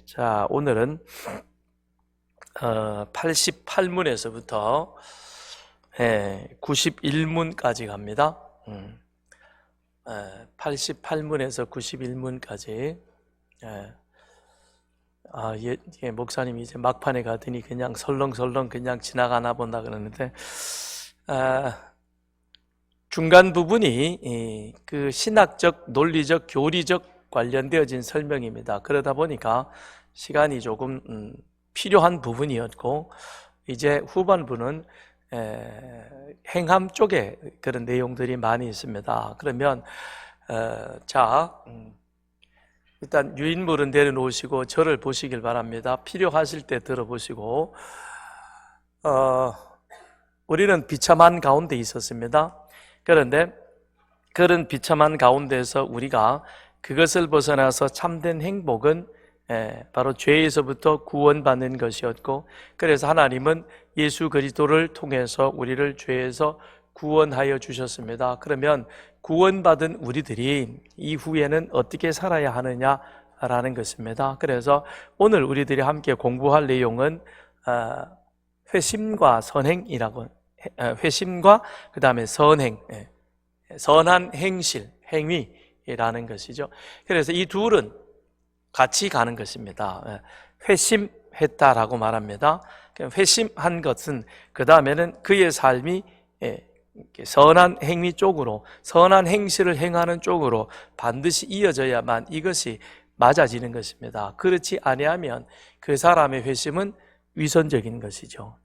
자, 오늘은 88문에서부터 91문까지 갑니다. 88문에서 91문까지. 목사님이 이제 막판에 가더니 그냥 설렁설렁 그냥 지나가나 본다 그러는데, 중간 부분이 그 신학적, 논리적, 교리적 관련되어진 설명입니다. 그러다 보니까 시간이 조금 필요한 부분이었고, 이제 후반부는 행함 쪽에 그런 내용들이 많이 있습니다. 그러면 일단 유인물은 내려놓으시고 저를 보시길 바랍니다. 필요하실 때 들어보시고, 우리는 비참한 가운데 있었습니다. 그런데 그런 비참한 가운데서 우리가 그것을 벗어나서 참된 행복은 바로 죄에서부터 구원받는 것이었고, 그래서 하나님은 예수 그리스도를 통해서 우리를 죄에서 구원하여 주셨습니다. 그러면 구원받은 우리들이 이후에는 어떻게 살아야 하느냐라는 것입니다. 그래서 오늘 우리들이 함께 공부할 내용은 회심과 선행이라고, 회심과 그 다음에 선행, 선한 행실, 행위라는 것이죠. 그래서 이 둘은 같이 가는 것입니다. 회심했다라고 말합니다. 회심한 것은 그 다음에는 그의 삶이 선한 행위 쪽으로, 선한 행실을 행하는 쪽으로 반드시 이어져야만 이것이 맞아지는 것입니다. 그렇지 아니하면 그 사람의 회심은 위선적인 것이죠.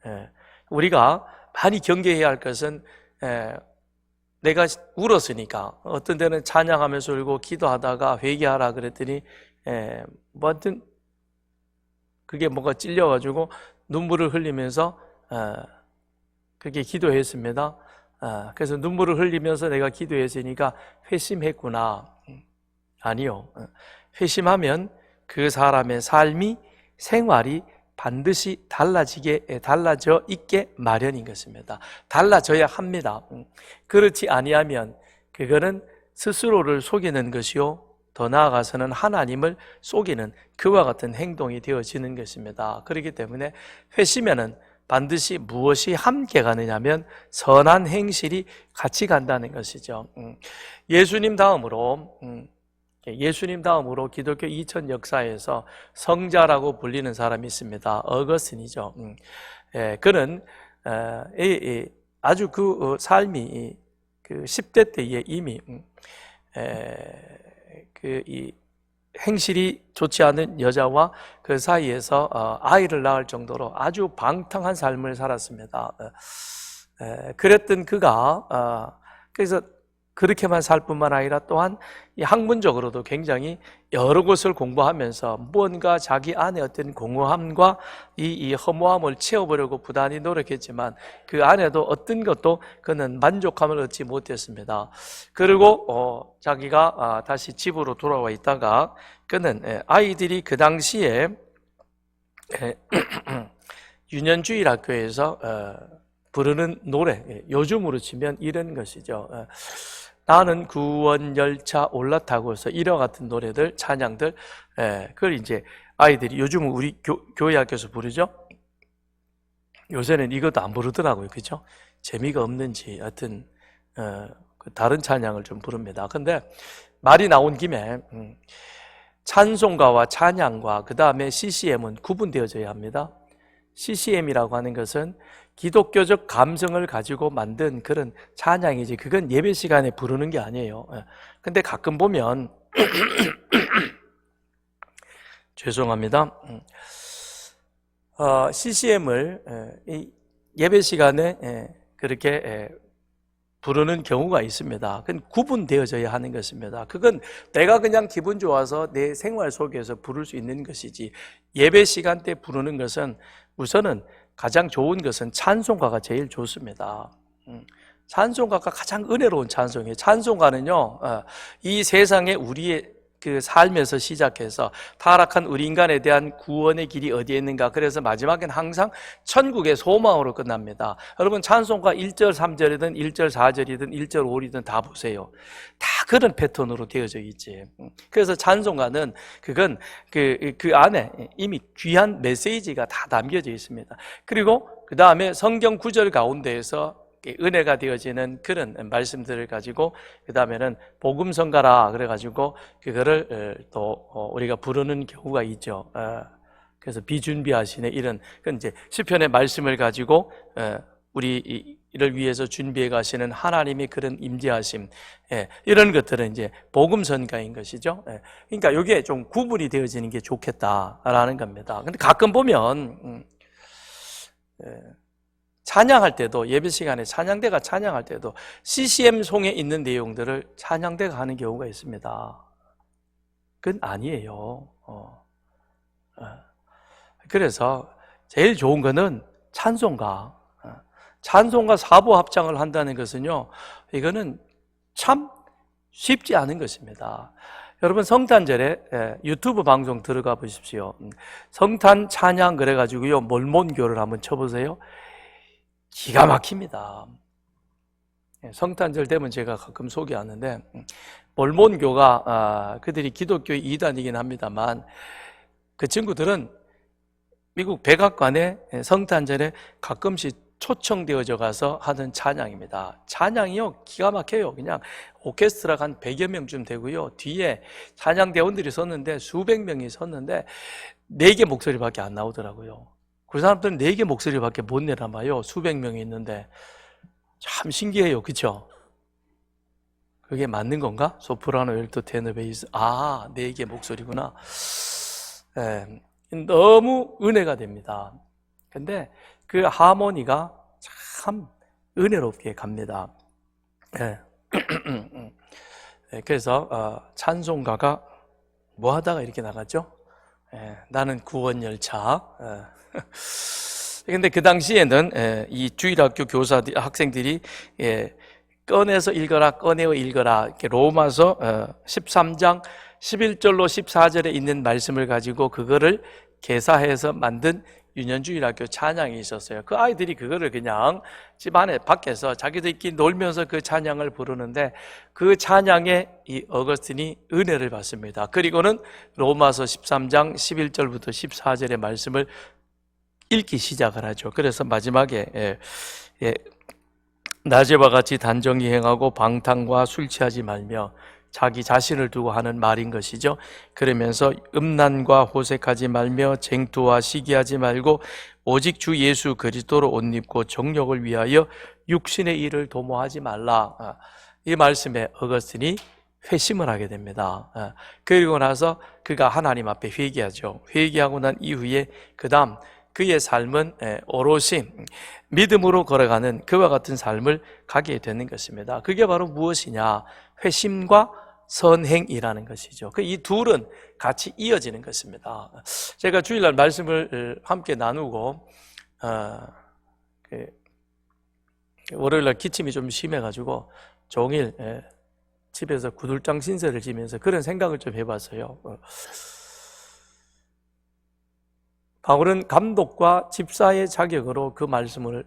우리가 많이 경계해야 할 것은, 내가 울었으니까, 어떤 때는 찬양하면서 울고 기도하다가 회개하라 그랬더니 뭐 하여튼 그게 뭔가 찔려가지고 눈물을 흘리면서 그게 기도했습니다. 그래서 눈물을 흘리면서 내가 기도했으니까 회심했구나. 아니요. 회심하면 그 사람의 삶이, 생활이 반드시 달라져 있게 마련인 것입니다. 달라져야 합니다. 그렇지 아니하면 그거는 스스로를 속이는 것이요, 더 나아가서는 하나님을 속이는 그와 같은 행동이 되어지는 것입니다. 그렇기 때문에 회심에는 반드시 무엇이 함께 가느냐면 선한 행실이 같이 간다는 것이죠. 예수님 다음으로 기독교 2000 역사에서 성자라고 불리는 사람이 있습니다. 어거스틴이죠. 그는 아주 그 삶이 그 10대 때에 이미 이 행실이 좋지 않은 여자와 그 사이에서 아이를 낳을 정도로 아주 방탕한 삶을 살았습니다. 그랬던 그가 그래서 그렇게만 살 뿐만 아니라 또한 이 학문적으로도 굉장히 여러 곳을 공부하면서 무언가 자기 안에 어떤 공허함과 이 허무함을 채워보려고 부단히 노력했지만 그 안에도 어떤 것도 그는 만족감을 얻지 못했습니다. 그리고 자기가 다시 집으로 돌아와 있다가 그는 아이들이 그 당시에 유년주일 학교에서 부르는 노래, 요즘으로 치면 이런 것이죠. 나는 구원열차 올라타고서 이와 같은 노래들, 찬양들, 그걸 이제 아이들이 요즘은 우리 교회 학교에서 부르죠. 요새는 이것도 안 부르더라고요. 그죠? 재미가 없는지 하여튼 다른 찬양을 좀 부릅니다. 근데 말이 나온 김에 찬송가와 찬양과 그 다음에 CCM은 구분되어져야 합니다. CCM이라고 하는 것은 기독교적 감성을 가지고 만든 그런 찬양이지, 그건 예배 시간에 부르는 게 아니에요. 근데 가끔 보면 죄송합니다. CCM을 예배 시간에 그렇게 부르는 경우가 있습니다. 그건 구분되어져야 하는 것입니다. 그건 내가 그냥 기분 좋아서 내 생활 속에서 부를 수 있는 것이지, 예배 시간 때 부르는 것은 우선은 가장 좋은 것은 찬송가가 제일 좋습니다. 찬송가가 가장 은혜로운 찬송이에요. 찬송가는요, 이 세상에 우리의 그 삶에서 시작해서 타락한 우리 인간에 대한 구원의 길이 어디에 있는가. 그래서 마지막엔 항상 천국의 소망으로 끝납니다. 여러분 찬송가 1절 3절이든 1절 4절이든 1절 5절이든 다 보세요. 다 그런 패턴으로 되어져 있지. 그래서 찬송가는 그건 그 안에 이미 귀한 메시지가 다 담겨져 있습니다. 그리고 그 다음에 성경 구절 가운데에서 은혜가 되어지는 그런 말씀들을 가지고 그 다음에는 복음성가라 그래가지고 그거를 또 우리가 부르는 경우가 있죠. 그래서 비준비하시네 이런 그건 이제 시편의 말씀을 가지고 우리를 위해서 준비해 가시는 하나님의 그런 임재하심, 이런 것들은 이제 복음성가인 것이죠. 그러니까 이게 좀 구분이 되어지는 게 좋겠다라는 겁니다. 근데 가끔 보면 찬양할 때도 예배 시간에 찬양대가 찬양할 때도 CCM 송에 있는 내용들을 찬양대가 하는 경우가 있습니다. 그건 아니에요. 그래서 제일 좋은 거는 찬송가. 찬송가 사부 합창을 한다는 것은요, 이거는 참 쉽지 않은 것입니다. 여러분 성탄절에 유튜브 방송 들어가 보십시오. 성탄 찬양 그래가지고요 몰몬교를 한번 쳐보세요. 기가 막힙니다. 성탄절 되면 제가 가끔 소개하는데 몰몬교가 그들이 기독교의 이단이긴 합니다만 그 친구들은 미국 백악관에 성탄절에 가끔씩 초청되어져 가서 하는 찬양입니다. 찬양이요 기가 막혀요. 그냥 오케스트라가 한 100여 명쯤 되고요, 뒤에 찬양대원들이 섰는데 수백 명이 섰는데 4개 목소리밖에 안 나오더라고요. 그 사람들은 4개 목소리밖에 못 내나 봐요. 수백 명이 있는데 참 신기해요. 그렇죠? 그게 맞는 건가? 소프라노, 엘토, 테너, 베이스. 4개 목소리구나. 너무 은혜가 됩니다. 근데 그 하모니가 참 은혜롭게 갑니다. 그래서 찬송가가 뭐 하다가 이렇게 나갔죠? 나는 구원 열차. 근데 그 당시에는 이 주일학교 교사들, 학생들이 꺼내서 읽어라, 꺼내어 읽어라, 이렇게 로마서 13장 11절로 14절에 있는 말씀을 가지고 그거를 개사해서 만든 유년주일학교 찬양이 있었어요. 그 아이들이 그거를 그냥 집안에 밖에서 자기들끼리 놀면서 그 찬양을 부르는데 그 찬양에 이 어거스틴이 은혜를 받습니다. 그리고는 로마서 13장 11절부터 14절의 말씀을 읽기 시작을 하죠. 그래서 마지막에 낮에와 같이 단정히 행하고 방탕과 술 취하지 말며 자기 자신을 두고 하는 말인 것이죠. 그러면서 음란과 호색하지 말며 쟁투와 시기하지 말고 오직 주 예수 그리스도로 옷 입고 정욕을 위하여 육신의 일을 도모하지 말라. 이 말씀에 어거스틴이 회심을 하게 됩니다. 그리고 나서 그가 하나님 앞에 회개하죠. 회개하고 난 이후에 그 다음 그의 삶은 오롯이 믿음으로 걸어가는 그와 같은 삶을 가게 되는 것입니다. 그게 바로 무엇이냐? 회심과 선행이라는 것이죠. 이 둘은 같이 이어지는 것입니다. 제가 주일날 말씀을 함께 나누고 월요일날 기침이 좀 심해가지고 종일 집에서 구들장 신세를 지면서 그런 생각을 좀 해봤어요. 바울은 감독과 집사의 자격으로 그 말씀을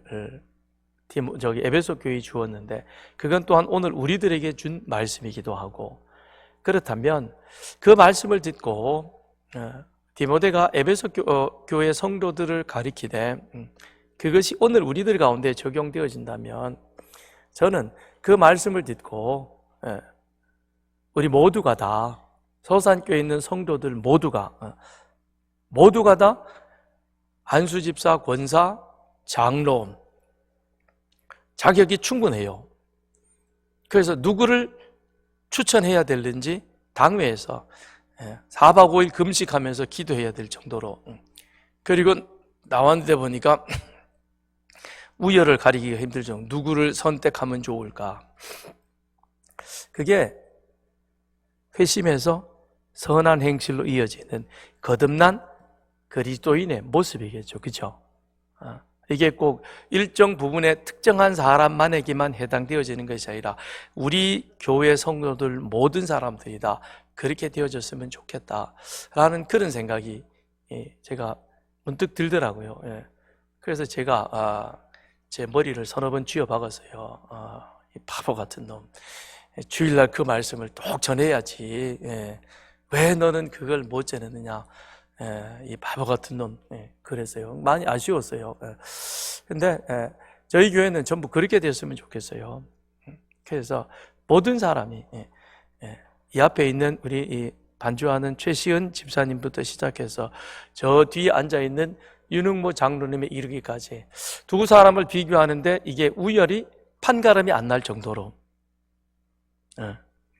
에베소 교회에 주었는데 그건 또한 오늘 우리들에게 준 말씀이기도 하고, 그렇다면 그 말씀을 듣고 디모데가 에베소 교회 성도들을 가리키되 그것이 오늘 우리들 가운데 적용되어진다면 저는 그 말씀을 듣고 우리 모두가 다 서산교회에 있는 성도들 모두가 다 안수집사, 권사, 장로 자격이 충분해요. 그래서 누구를 추천해야 되는지 당회에서 4박 5일 금식하면서 기도해야 될 정도로, 그리고 나왔는데 보니까 우열을 가리기가 힘들 정도, 누구를 선택하면 좋을까? 그게 회심해서 선한 행실로 이어지는 거듭난 그리스도인의 모습이겠죠. 그렇죠? 이게 꼭 일정 부분의 특정한 사람만에게만 해당되어지는 것이 아니라 우리 교회 성도들 모든 사람들이 다 그렇게 되어졌으면 좋겠다라는 그런 생각이 제가 문득 들더라고요. 그래서 제가 제 머리를 서너 번 쥐어박았어요. 이 바보 같은 놈. 주일날 그 말씀을 꼭 전해야지. 왜 너는 그걸 못 전했느냐. 이 바보 같은 놈. 그랬어요. 많이 아쉬웠어요. 근데 저희 교회는 전부 그렇게 됐으면 좋겠어요. 그래서 모든 사람이 이 앞에 있는 우리 이 반주하는 최시은 집사님부터 시작해서 저 뒤에 앉아있는 윤흥모 장로님에 이르기까지 두 사람을 비교하는데 이게 우열이 판가름이 안 날 정도로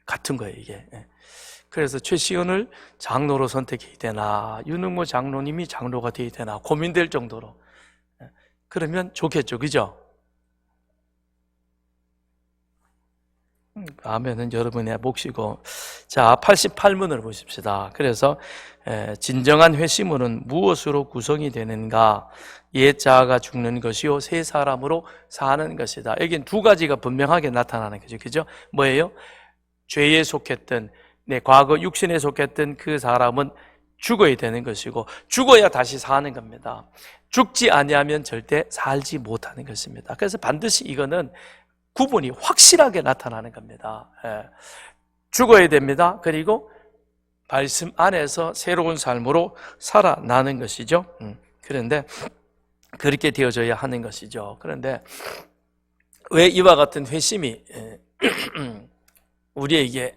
같은 거예요, 이게. 그래서 최시은을 장로로 선택해야 되나, 윤흥모 장로님이 장로가 되어야 되나 고민될 정도로. 그러면 좋겠죠, 그죠? 아멘은 여러분의 몫이고. 자, 88문을 보십시다. 그래서 진정한 회심은 무엇으로 구성이 되는가? 옛 자아가 죽는 것이요 새 사람으로 사는 것이다. 여기는 두 가지가 분명하게 나타나는 거죠. 그죠? 뭐예요? 죄에 속했던, 과거 육신에 속했던 그 사람은 죽어야 되는 것이고 죽어야 다시 사는 겁니다. 죽지 아니하면 절대 살지 못하는 것입니다. 그래서 반드시 이거는 구분이 확실하게 나타나는 겁니다. 죽어야 됩니다. 그리고 말씀 안에서 새로운 삶으로 살아나는 것이죠. 그런데 그렇게 되어져야 하는 것이죠. 그런데 왜 이와 같은 회심이 우리에게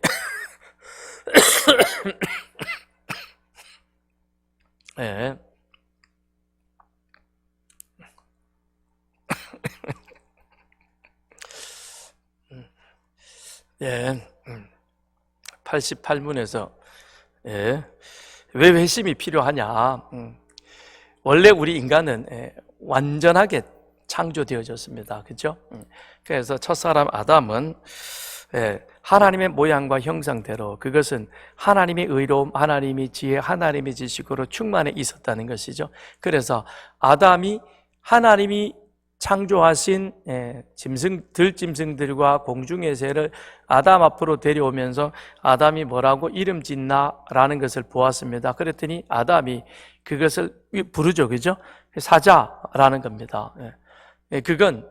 예, 88문에서 왜 회심이 필요하냐? 원래 우리 인간은 완전하게 창조되어졌습니다. 그렇죠? 그래서 첫사람 아담은 하나님의 모양과 형상대로, 그것은 하나님의 의로움, 하나님의 지혜, 하나님의 지식으로 충만해 있었다는 것이죠. 그래서 아담이 하나님이 창조하신 들짐승들과 공중의 새를 아담 앞으로 데려오면서 아담이 뭐라고 이름 짓나라는 것을 보았습니다. 그랬더니 아담이 그것을 부르죠, 그죠? 사자라는 겁니다. 그건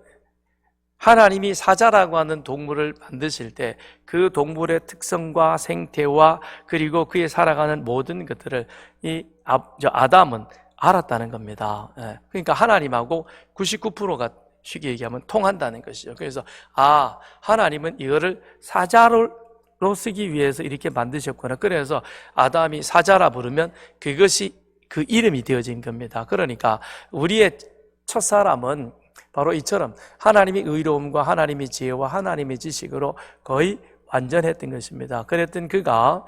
하나님이 사자라고 하는 동물을 만드실 때 그 동물의 특성과 생태와 그리고 그의 살아가는 모든 것들을 이 아담은 알았다는 겁니다. 그러니까 하나님하고 99%가 쉽게 얘기하면 통한다는 것이죠. 그래서 하나님은 이거를 사자로 쓰기 위해서 이렇게 만드셨구나. 그래서 아담이 사자라 부르면 그것이 그 이름이 되어진 겁니다. 그러니까 우리의 첫사람은 바로 이처럼 하나님의 의로움과 하나님의 지혜와 하나님의 지식으로 거의 완전했던 것입니다. 그랬던 그가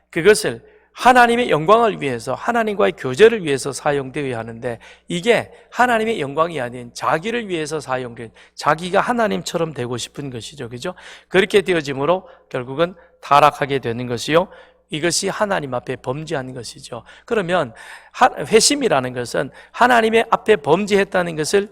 그것을 하나님의 영광을 위해서, 하나님과의 교제를 위해서 사용되어야 하는데 이게 하나님의 영광이 아닌 자기를 위해서 사용된, 자기가 하나님처럼 되고 싶은 것이죠. 그죠? 그렇게 되어짐으로 결국은 타락하게 되는 것이요, 이것이 하나님 앞에 범죄한 것이죠. 그러면 회심이라는 것은 하나님의 앞에 범죄했다는 것을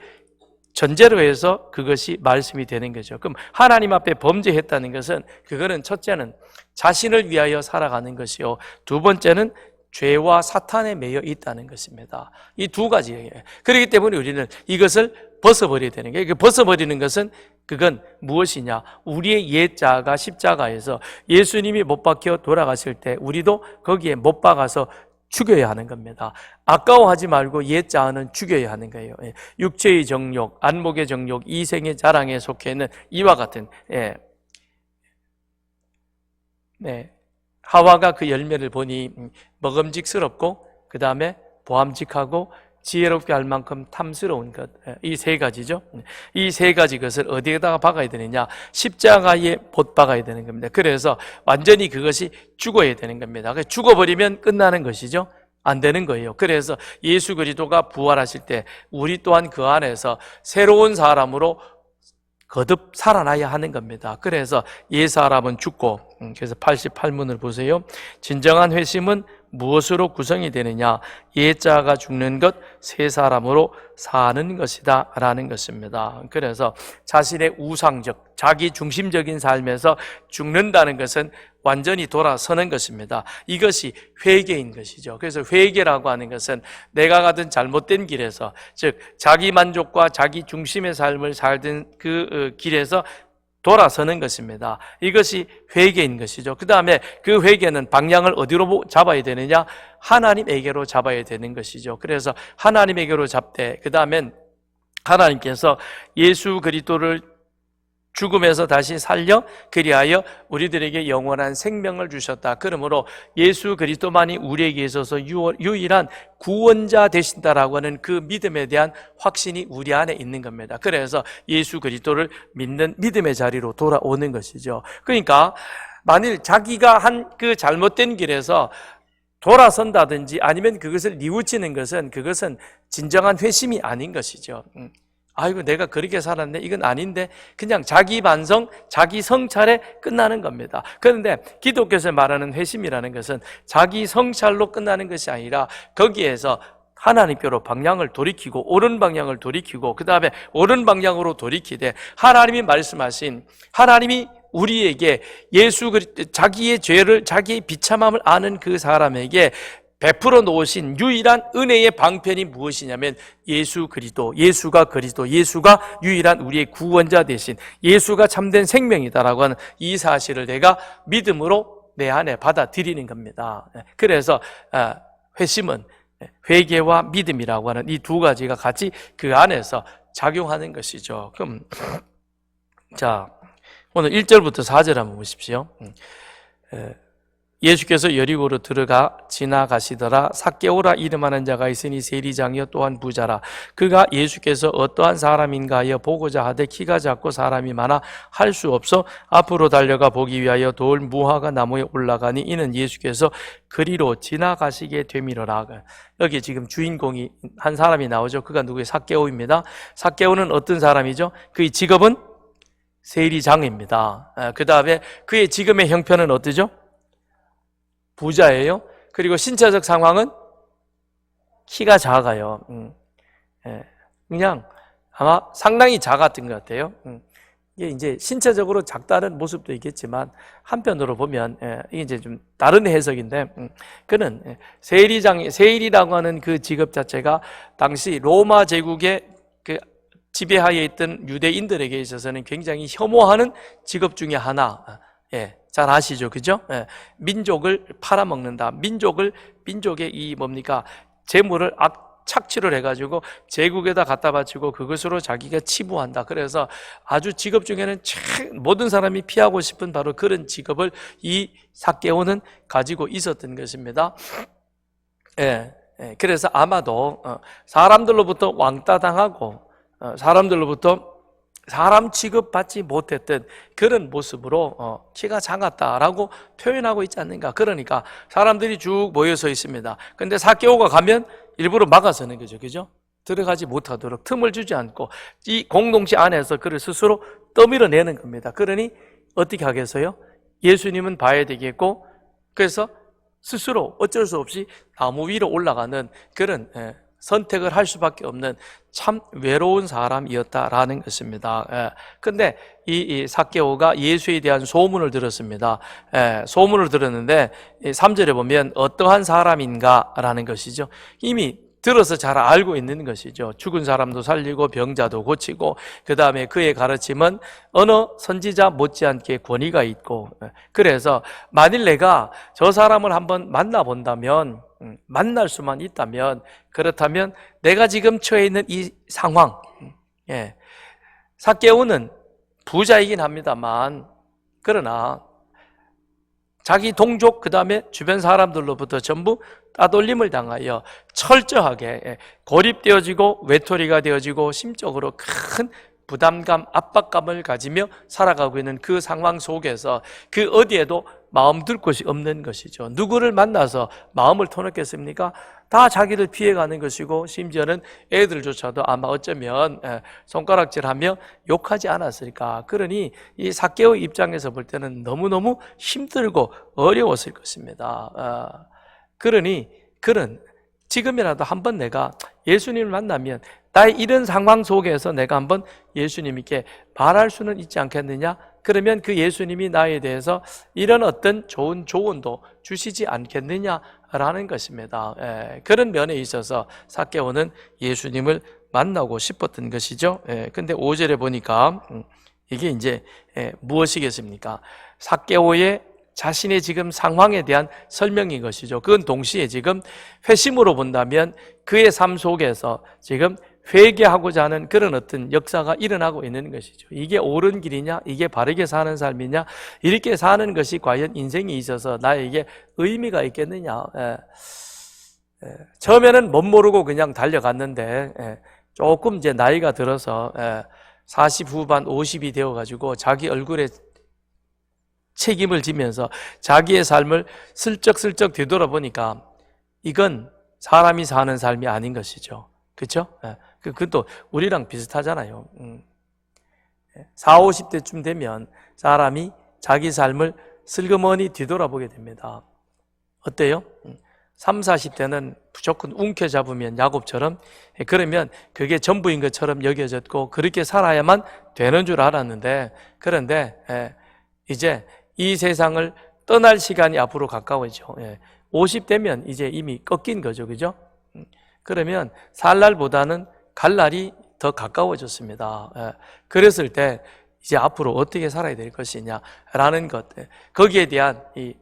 전제로 해서 그것이 말씀이 되는 거죠. 그럼 하나님 앞에 범죄했다는 것은, 그거는 첫째는 자신을 위하여 살아가는 것이요, 두 번째는 죄와 사탄에 매여 있다는 것입니다. 이 두 가지예요. 그렇기 때문에 우리는 이것을 벗어버려야 되는 거예요. 벗어버리는 것은 그건 무엇이냐? 우리의 옛 자아가 십자가에서 예수님이 못 박혀 돌아가실 때 우리도 거기에 못 박아서 죽여야 하는 겁니다. 아까워하지 말고 옛 자아는 죽여야 하는 거예요. 육체의 정욕, 안목의 정욕, 이생의 자랑에 속해 있는 이와 같은 하와가 그 열매를 보니 먹음직스럽고 그 다음에 보암직하고 지혜롭게 할 만큼 탐스러운 것, 이 세 가지죠. 이 세 가지 것을 어디에다가 박아야 되느냐? 십자가에 못 박아야 되는 겁니다. 그래서 완전히 그것이 죽어야 되는 겁니다. 죽어버리면 끝나는 것이죠. 안 되는 거예요. 그래서 예수 그리스도가 부활하실 때 우리 또한 그 안에서 새로운 사람으로 거듭 살아나야 하는 겁니다. 그래서 옛 사람은 죽고, 그래서 88문을 보세요. 진정한 회심은 무엇으로 구성이 되느냐? 옛자가 죽는 것, 새 사람으로 사는 것이다 라는 것입니다. 그래서 자신의 우상적, 자기 중심적인 삶에서 죽는다는 것은 완전히 돌아서는 것입니다. 이것이 회개인 것이죠. 그래서 회개라고 하는 것은 내가 가던 잘못된 길에서, 즉 자기 만족과 자기 중심의 삶을 살던 그 길에서 돌아서는 것입니다. 이것이 회개인 것이죠. 그 다음에 그 회개는 방향을 어디로 잡아야 되느냐? 하나님에게로 잡아야 되는 것이죠. 그래서 하나님에게로 잡되, 그 다음엔 하나님께서 예수 그리스도를 죽음에서 다시 살려 그리하여 우리들에게 영원한 생명을 주셨다. 그러므로 예수 그리스도만이 우리에게 있어서 유일한 구원자 되신다라고 하는 그 믿음에 대한 확신이 우리 안에 있는 겁니다. 그래서 예수 그리스도를 믿는 믿음의 자리로 돌아오는 것이죠. 그러니까 만일 자기가 한 그 잘못된 길에서 돌아선다든지 아니면 그것을 뉘우치는 것은, 그것은 진정한 회심이 아닌 것이죠. 아이고 내가 그렇게 살았네, 이건 아닌데, 그냥 자기 반성, 자기 성찰에 끝나는 겁니다. 그런데 기독교에서 말하는 회심이라는 것은 자기 성찰로 끝나는 것이 아니라 거기에서 하나님께로 방향을 돌이키고 옳은 방향을 돌이키고 그 다음에 옳은 방향으로 돌이키되, 하나님이 말씀하신, 하나님이 우리에게 예수 그리스도, 자기의 죄를, 자기의 비참함을 아는 그 사람에게 베풀어 놓으신 유일한 은혜의 방편이 무엇이냐면 예수 그리스도, 예수가 그리스도, 예수가 유일한 우리의 구원자 되신, 예수가 참된 생명이다라고 하는 이 사실을 내가 믿음으로 내 안에 받아들이는 겁니다. 그래서 회심은 회개와 믿음이라고 하는 이 두 가지가 같이 그 안에서 작용하는 것이죠. 그럼 자, 오늘 1절부터 4절 한번 보십시오. 예수께서 여리고로 들어가 지나가시더라. 삭개오라 이름하는 자가 있으니 세리장이요 또한 부자라. 그가 예수께서 어떠한 사람인가 하여 보고자 하되 키가 작고 사람이 많아 할 수 없어 앞으로 달려가 보기 위하여 돌 무화과 나무에 올라가니 이는 예수께서 그리로 지나가시게 되미러라. 여기 지금 주인공이 한 사람이 나오죠. 그가 누구예요? 삭개오입니다. 삭개오는 어떤 사람이죠? 그의 직업은 세리장입니다. 그 다음에 그의 지금의 형편은 어떠죠? 부자예요. 그리고 신체적 상황은 키가 작아요. 그냥 아마 상당히 작았던 것 같아요. 이게 이제 신체적으로 작다는 모습도 있겠지만 한편으로 보면 이게 이제 좀 다른 해석인데, 그는 세일이라고 하는 그 직업 자체가 당시 로마 제국의 그 지배하에 있던 유대인들에게 있어서는 굉장히 혐오하는 직업 중에 하나. 잘 아시죠? 그죠? 민족을 팔아먹는다. 민족의 이 뭡니까? 재물을 착취를 해가지고 제국에다 갖다 바치고 그것으로 자기가 치부한다. 그래서 아주 직업 중에는 모든 사람이 피하고 싶은 바로 그런 직업을 이 삭개오는 가지고 있었던 것입니다. 그래서 아마도 사람들로부터 왕따 당하고 사람들로부터 사람 취급받지 못했던 그런 모습으로 키가 작았다라고 표현하고 있지 않는가. 그러니까 사람들이 쭉 모여서 있습니다. 근데 삭개오가 가면 일부러 막아서는 거죠. 그죠? 들어가지 못하도록 틈을 주지 않고 이 공동체 안에서 그를 스스로 떠밀어내는 겁니다. 그러니 어떻게 하겠어요? 예수님은 봐야 되겠고, 그래서 스스로 어쩔 수 없이 나무 위로 올라가는 그런 선택을 할 수밖에 없는 참 외로운 사람이었다라는 것입니다. 근데 이 삭개오가 예수에 대한 소문을 들었습니다. 소문을 들었는데 3절에 보면 어떠한 사람인가라는 것이죠. 이미 들어서 잘 알고 있는 것이죠. 죽은 사람도 살리고 병자도 고치고, 그 다음에 그의 가르침은 어느 선지자 못지않게 권위가 있고, 그래서 만일 내가 저 사람을 한번 만나본다면, 만날 수만 있다면, 그렇다면 내가 지금 처해 있는 이 상황, 삭개오는 부자이긴 합니다만, 그러나 자기 동족 그 다음에 주변 사람들로부터 전부 따돌림을 당하여 철저하게 고립되어지고 외톨이가 되어지고 심적으로 큰 부담감, 압박감을 가지며 살아가고 있는 그 상황 속에서 그 어디에도 마음 둘 곳이 없는 것이죠. 누구를 만나서 마음을 터놓겠습니까? 다 자기를 피해가는 것이고, 심지어는 애들조차도 아마 어쩌면 손가락질하며 욕하지 않았을까. 그러니 이 삭개오 입장에서 볼 때는 너무너무 힘들고 어려웠을 것입니다. 그러니 그는 지금이라도 한번 내가 예수님을 만나면 나의 이런 상황 속에서 내가 한번 예수님께 말할 수는 있지 않겠느냐? 그러면 그 예수님이 나에 대해서 이런 어떤 좋은 조언도 주시지 않겠느냐라는 것입니다. 그런 면에 있어서 삭개오는 예수님을 만나고 싶었던 것이죠. 근데 5절에 보니까 이게 이제 무엇이겠습니까? 삭개오의 자신의 지금 상황에 대한 설명인 것이죠. 그건 동시에 지금 회심으로 본다면 그의 삶 속에서 지금 회개하고자 하는 그런 어떤 역사가 일어나고 있는 것이죠. 이게 옳은 길이냐? 이게 바르게 사는 삶이냐? 이렇게 사는 것이 과연 인생에 있어서 나에게 의미가 있겠느냐? 처음에는 못 모르고 그냥 달려갔는데 조금 이제 나이가 들어서 40 후반 50이 되어가지고 자기 얼굴에 책임을 지면서 자기의 삶을 슬쩍슬쩍 되돌아보니까 이건 사람이 사는 삶이 아닌 것이죠. 그렇죠? 그것도 우리랑 비슷하잖아요. 40, 50대쯤 되면 사람이 자기 삶을 슬그머니 뒤돌아보게 됩니다. 어때요? 30, 40대는 무조건 움켜잡으면 야곱처럼 그러면 그게 전부인 것처럼 여겨졌고 그렇게 살아야만 되는 줄 알았는데 그런데 이제 이 세상을 떠날 시간이 앞으로 가까워지죠. 50대면 이제 이미 꺾인 거죠. 그죠? 그러면 살 날보다는 갈 날이 더 가까워졌습니다. 그랬을 때 이제 앞으로 어떻게 살아야 될 것이냐라는 것, 거기에 대한 이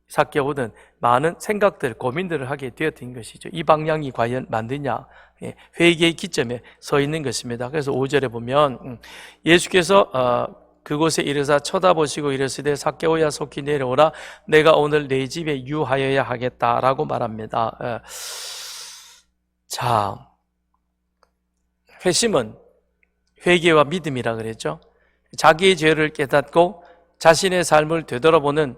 삭개오는 많은 생각들, 고민들을 하게 되었던 것이죠. 이 방향이 과연 맞느냐? 회개의 기점에 서 있는 것입니다. 그래서 5절에 보면 예수께서 그곳에 이르사 쳐다보시고 이르시되 삭개오야 속히 내려오라 내가 오늘 내 집에 유하여야 하겠다라고 말합니다. 자, 회심은 회개와 믿음이라 그랬죠. 자기의 죄를 깨닫고 자신의 삶을 되돌아보는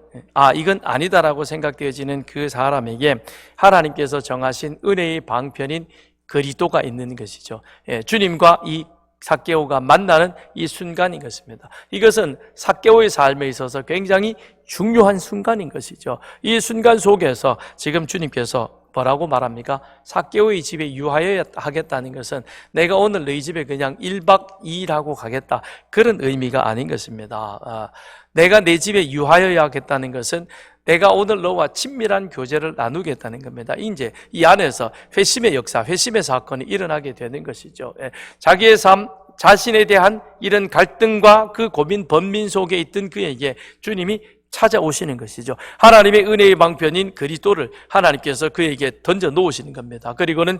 이건 아니다라고 생각되어지는 그 사람에게 하나님께서 정하신 은혜의 방편인 그리스도가 있는 것이죠. 주님과 이 삭개오가 만나는 이 순간인 것입니다. 이것은 삭개오의 삶에 있어서 굉장히 중요한 순간인 것이죠. 이 순간 속에서 지금 주님께서 뭐라고 말합니까? 삭개오의 집에 유하여야 하겠다는 것은 내가 오늘 너희 집에 그냥 1박 2일하고 가겠다 그런 의미가 아닌 것입니다. 내가 내 집에 유하여야 하겠다는 것은 내가 오늘 너와 친밀한 교제를 나누겠다는 겁니다. 이제 이 안에서 회심의 역사, 회심의 사건이 일어나게 되는 것이죠. 자기의 삶, 자신에 대한 이런 갈등과 그 고민, 번민 속에 있던 그에게 주님이 찾아오시는 것이죠. 하나님의 은혜의 방편인 그리스도를 하나님께서 그에게 던져 놓으시는 겁니다. 그리고는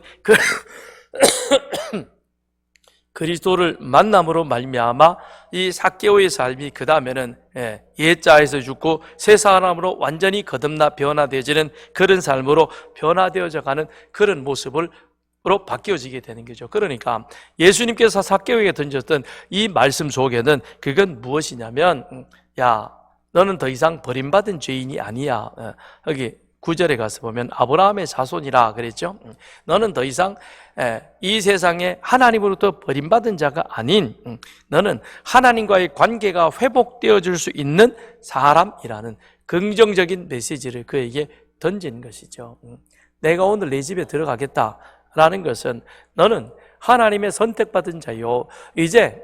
그리스도를 만남으로 말미암아 이 삭개오의 삶이 그 다음에는 옛자에서 죽고 새 사람으로 완전히 거듭나 변화되어지는 그런 삶으로 변화되어져 가는 그런 모습으로 바뀌어지게 되는 거죠. 그러니까 예수님께서 삭개오에게 던졌던 이 말씀 속에는 그건 무엇이냐면 야, 너는 더 이상 버림받은 죄인이 아니야. 여기 9절에 가서 보면 아브라함의 자손이라 그랬죠. 너는 더 이상 이 세상에 하나님으로부터 버림받은 자가 아닌 너는 하나님과의 관계가 회복되어질 수 있는 사람이라는 긍정적인 메시지를 그에게 던진 것이죠. 내가 오늘 내 집에 들어가겠다라는 것은 너는 하나님의 선택받은 자요. 이제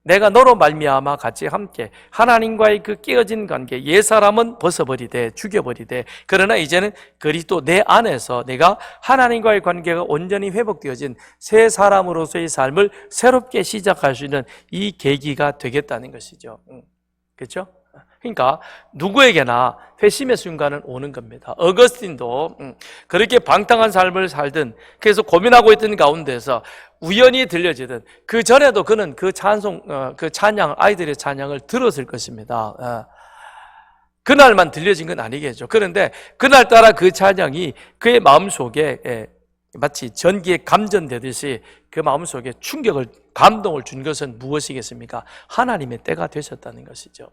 내가 너로 말미암아 같이 함께 하나님과의 그 깨어진 관계, 옛사람은 벗어버리되 죽여버리되 그러나 이제는 그리스도 내 안에서 내가 하나님과의 관계가 온전히 회복되어진 새 사람으로서의 삶을 새롭게 시작할 수 있는 이 계기가 되겠다는 것이죠. 그렇죠? 그러니까 누구에게나 회심의 순간은 오는 겁니다. 어거스틴도 그렇게 방탕한 삶을 살든 그래서 고민하고 있던 가운데서 우연히 들려지든 그 전에도 그는 그 찬양, 아이들의 찬양을 들었을 것입니다. 그날만 들려진 건 아니겠죠. 그런데 그날따라 그 찬양이 그의 마음속에 마치 전기에 감전되듯이 그 마음속에 충격을, 감동을 준 것은 무엇이겠습니까? 하나님의 때가 되셨다는 것이죠.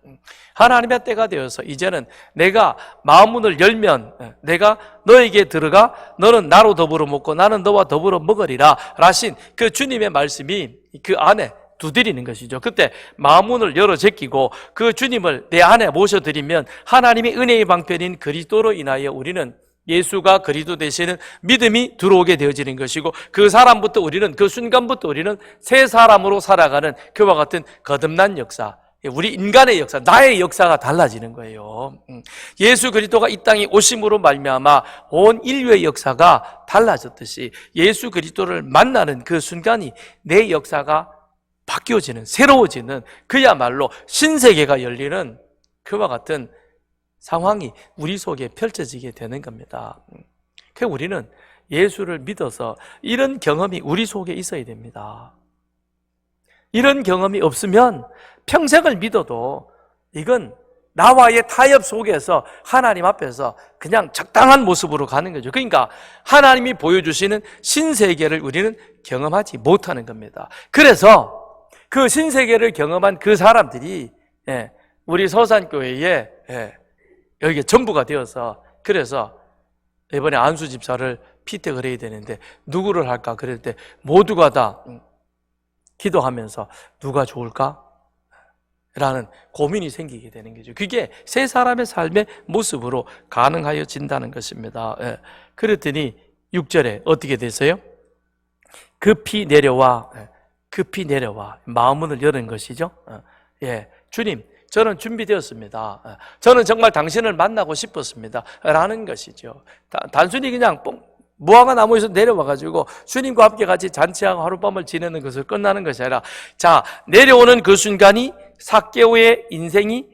하나님의 때가 되어서 이제는 내가 마음문을 열면 내가 너에게 들어가 너는 나로 더불어 먹고 나는 너와 더불어 먹으리라 라신 그 주님의 말씀이 그 안에 두드리는 것이죠. 그때 마음문을 열어 제끼고 그 주님을 내 안에 모셔드리면 하나님의 은혜의 방편인 그리스도로 인하여 우리는 예수가 그리스도 되시는 믿음이 들어오게 되어지는 것이고, 그 사람부터 우리는, 그 순간부터 우리는 새 사람으로 살아가는 그와 같은 거듭난 역사, 우리 인간의 역사, 나의 역사가 달라지는 거예요. 예수 그리스도가 이 땅에 오심으로 말미암아 온 인류의 역사가 달라졌듯이 예수 그리스도를 만나는 그 순간이 내 역사가 바뀌어지는, 새로워지는, 그야말로 신세계가 열리는 그와 같은 상황이 우리 속에 펼쳐지게 되는 겁니다. 그래서 우리는 예수를 믿어서 이런 경험이 우리 속에 있어야 됩니다. 이런 경험이 없으면 평생을 믿어도 이건 나와의 타협 속에서 하나님 앞에서 그냥 적당한 모습으로 가는 거죠. 그러니까 하나님이 보여주시는 신세계를 우리는 경험하지 못하는 겁니다. 그래서 그 신세계를 경험한 그 사람들이 우리 서산교회에 여기에 전부가 되어서, 그래서 이번에 안수 집사를 피택을 해야 되는데 누구를 할까 그럴 때 모두가 다 기도하면서 누가 좋을까? 라는 고민이 생기게 되는 거죠. 그게 세 사람의 삶의 모습으로 가능하여진다는 것입니다. 그랬더니 6절에 어떻게 됐어요? 급히 내려와, 급히 내려와 마음문을 여는 것이죠. 주님, 저는 준비되었습니다. 저는 정말 당신을 만나고 싶었습니다. 라는 것이죠. 단순히 그냥 무화과 나무에서 내려와가지고 주님과 함께 같이 잔치하고 하룻밤을 지내는 것을 끝나는 것이 아니라, 자, 내려오는 그 순간이 삭개오의 인생이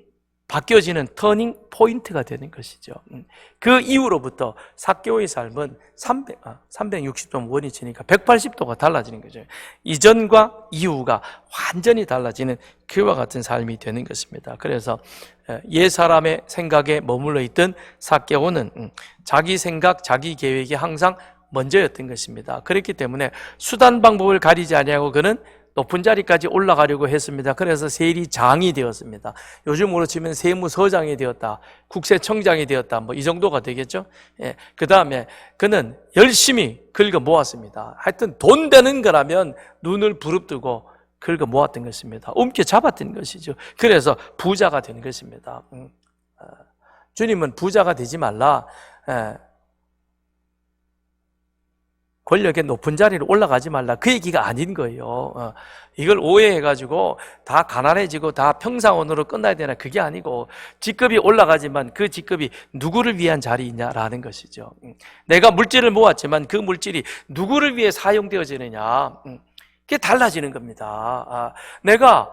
바뀌어지는 터닝 포인트가 되는 것이죠. 그 이후로부터 삭개오의 삶은 360도 원이 지니까 180도가 달라지는 거죠. 이전과 이후가 완전히 달라지는 그와 같은 삶이 되는 것입니다. 그래서 옛 사람의 생각에 머물러 있던 삭개오는 자기 생각, 자기 계획이 항상 먼저였던 것입니다. 그렇기 때문에 수단 방법을 가리지 아니하고 그는 높은 자리까지 올라가려고 했습니다. 그래서 세리장이 되었습니다. 요즘으로 치면 세무서장이 되었다, 국세청장이 되었다, 뭐 이 정도가 되겠죠. 그 다음에 그는 열심히 긁어 모았습니다. 하여튼 돈 되는 거라면 눈을 부릅뜨고 긁어 모았던 것입니다. 움켜 잡았던 것이죠. 그래서 부자가 된 것입니다. 주님은 부자가 되지 말라, 권력의 높은 자리로 올라가지 말라, 그 얘기가 아닌 거예요. 이걸 오해해가지고 다 가난해지고 다 평상원으로 끝나야 되나, 그게 아니고 직급이 올라가지만 그 직급이 누구를 위한 자리이냐라는 것이죠. 내가 물질을 모았지만 그 물질이 누구를 위해 사용되어지느냐, 그게 달라지는 겁니다. 내가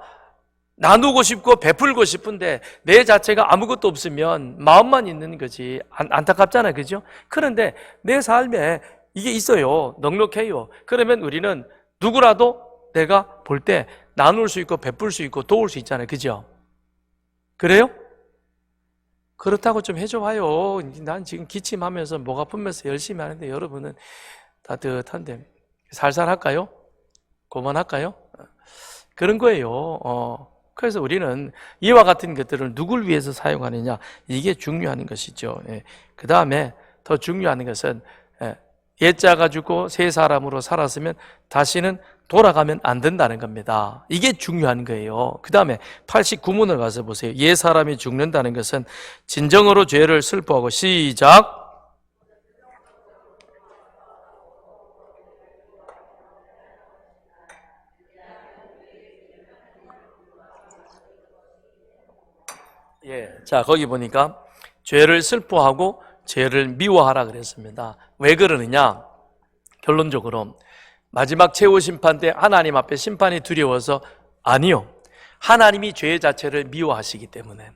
나누고 싶고 베풀고 싶은데 내 자체가 아무것도 없으면 마음만 있는 거지, 안타깝잖아요, 그죠? 그런데 내 삶에 이게 있어요, 넉넉해요. 그러면 우리는 누구라도 내가 볼 때 나눌 수 있고 베풀 수 있고 도울 수 있잖아요, 그죠? 그래요? 그렇다고 좀 해줘봐요. 난 지금 기침하면서 목 아프면서 열심히 하는데 여러분은 따뜻한데 살살 할까요? 고만할까요? 그런 거예요. 그래서 우리는 이와 같은 것들을 누굴 위해서 사용하느냐, 이게 중요한 것이죠. 그 다음에 더 중요한 것은 옛자가 죽고 새 사람으로 살았으면 다시는 돌아가면 안 된다는 겁니다. 이게 중요한 거예요. 그 다음에 89문을 가서 보세요. 옛 사람이 죽는다는 것은 진정으로 죄를 슬퍼하고, 시작, 자, 거기 보니까 죄를 슬퍼하고 죄를 미워하라 그랬습니다. 왜 그러느냐? 결론적으로 마지막 최후 심판 때 하나님 앞에 심판이 두려워서? 아니요, 하나님이 죄 자체를 미워하시기 때문에.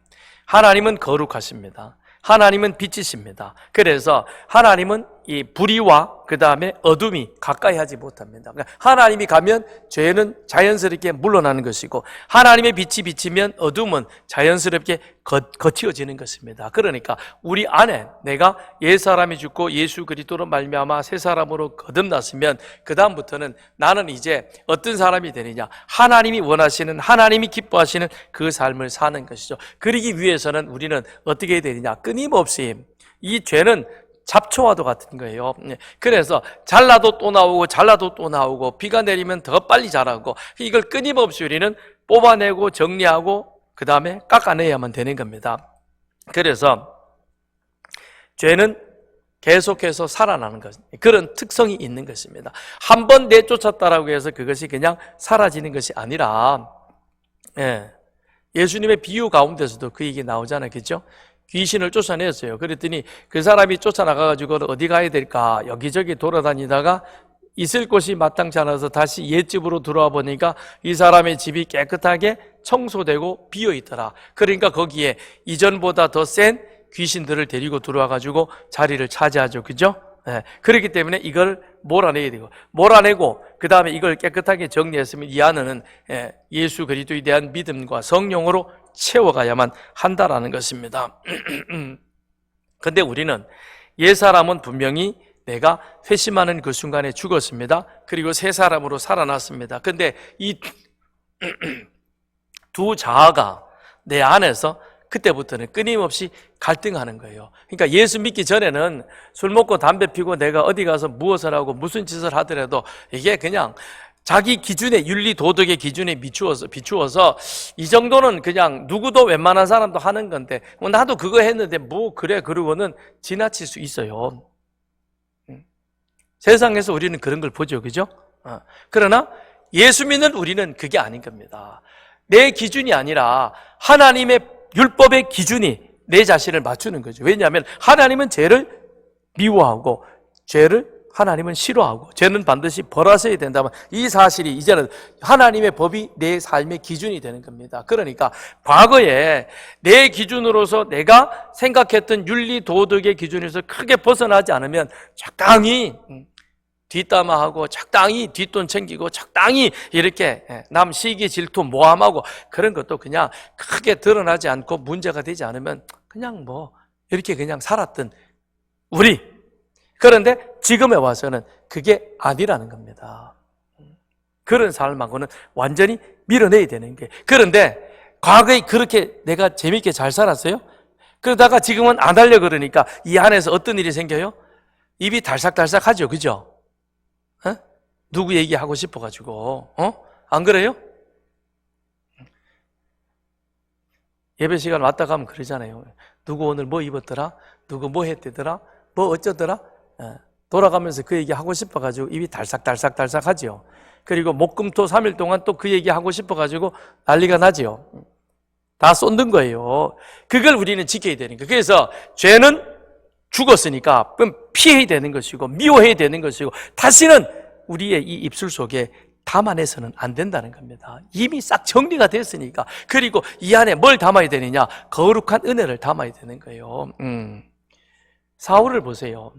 하나님은 거룩하십니다. 하나님은 빛이십니다. 그래서 하나님은 이 불의와 그 다음에 어둠이 가까이 하지 못합니다. 그러니까 하나님이 가면 죄는 자연스럽게 물러나는 것이고, 하나님의 빛이 비치면 어둠은 자연스럽게 거치어지는 것입니다. 그러니까 우리 안에 내가 옛사람이 죽고 예수 그리스도로 말미암아 새 사람으로 거듭났으면 그 다음부터는 나는 이제 어떤 사람이 되느냐, 하나님이 원하시는, 하나님이 기뻐하시는 그 삶을 사는 것이죠. 그러기 위해서는 우리는 어떻게 해야 되느냐, 끊임없이 이 죄는 잡초와도 같은 거예요. 그래서 잘라도 또 나오고 잘라도 또 나오고, 비가 내리면 더 빨리 자라고, 이걸 끊임없이 우리는 뽑아내고 정리하고 그 다음에 깎아내야만 되는 겁니다. 그래서 죄는 계속해서 살아나는 것, 그런 특성이 있는 것입니다. 한 번 내쫓았다라고 해서 그것이 그냥 사라지는 것이 아니라, 예수님의 비유 가운데서도 그 얘기 나오잖아요. 그죠? 귀신을 쫓아냈어요. 그랬더니 그 사람이 쫓아나가가지고 어디 가야 될까 여기저기 돌아다니다가 있을 곳이 마땅치 않아서 다시 옛집으로 들어와 보니까 이 사람의 집이 깨끗하게 청소되고 비어 있더라. 그러니까 거기에 이전보다 더 센 귀신들을 데리고 들어와가지고 자리를 차지하죠. 그죠? 그렇기 때문에 이걸 몰아내야 되고, 몰아내고 그 다음에 이걸 깨끗하게 정리했으면 이 안에는 예수 그리스도에 대한 믿음과 성령으로 채워가야만 한다라는 것입니다. 근데 우리는 옛사람은 분명히 내가 회심하는 그 순간에 죽었습니다. 그리고 새 사람으로 살아났습니다. 근데 이 두 자아가 내 안에서 그때부터는 끊임없이 갈등하는 거예요. 그러니까 예수 믿기 전에는 술 먹고 담배 피고 내가 어디 가서 무엇을 하고 무슨 짓을 하더라도 이게 그냥 자기 기준에, 윤리 도덕의 기준에 비추어서 이 정도는 그냥 누구도 웬만한 사람도 하는 건데 나도 그거 했는데 뭐 그래 그러고는 지나칠 수 있어요. 세상에서 우리는 그런 걸 보죠. 그죠? 그러나 예수 믿는 우리는 그게 아닌 겁니다. 내 기준이 아니라 하나님의 율법의 기준이 내 자신을 맞추는 거죠. 왜냐하면 하나님은 죄를 미워하고 죄를 하나님은 싫어하고 죄는 반드시 벌하셔야 된다면 이 사실이 이제는 하나님의 법이 내 삶의 기준이 되는 겁니다. 그러니까 과거에 내 기준으로서 내가 생각했던 윤리 도덕의 기준에서 크게 벗어나지 않으면 적당히 뒷담화하고 적당히 뒷돈 챙기고 적당히 이렇게 남 시기 질투 모함하고 그런 것도 그냥 크게 드러나지 않고 문제가 되지 않으면 그냥 뭐 이렇게 그냥 살았던 우리. 그런데 지금에 와서는 그게 아니라는 겁니다. 그런 삶하고는 완전히 밀어내야 되는 게. 그런데 과거에 그렇게 내가 재밌게 잘 살았어요? 그러다가 지금은 안 하려고 그러니까 이 안에서 어떤 일이 생겨요? 입이 달싹달싹하죠. 그죠? 누구 얘기하고 싶어가지고, 안 그래요? 예배 시간 왔다 가면 그러잖아요. 누구 오늘 뭐 입었더라? 누구 뭐 했대더라? 뭐 어쩌더라? 돌아가면서 그 얘기 하고 싶어가지고 입이 달싹달싹달싹하죠. 그리고 목금토 3일 동안 또 그 얘기 하고 싶어가지고 난리가 나지요. 다 쏟는 거예요. 그걸 우리는 지켜야 되니까. 그래서 죄는 죽었으니까 피해야 되는 것이고 미워해야 되는 것이고 다시는 우리의 이 입술 속에 담아내서는 안 된다는 겁니다. 이미 싹 정리가 됐으니까. 그리고 이 안에 뭘 담아야 되느냐? 거룩한 은혜를 담아야 되는 거예요. 사울을 보세요.